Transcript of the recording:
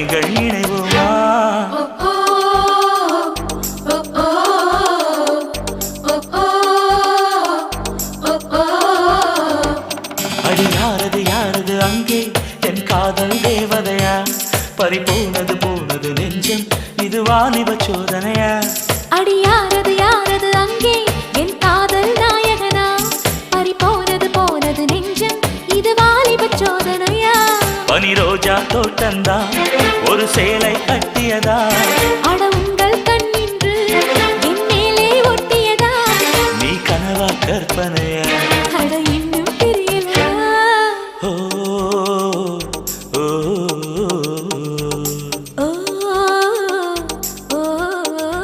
கைகள் இணைவோமா அடி யாரது யாரது அங்கே என் காதல் தேவதையா பறிபோனது போனது நெஞ்சம் இது வாலிப சோதனையா அடி யாரது யாரது அங்கே என் காதல் நாயகனா பறிபோனது போனது நெஞ்சம் இது வாலிப சோதனையா பனி ரோஜா தோட்டந்தான்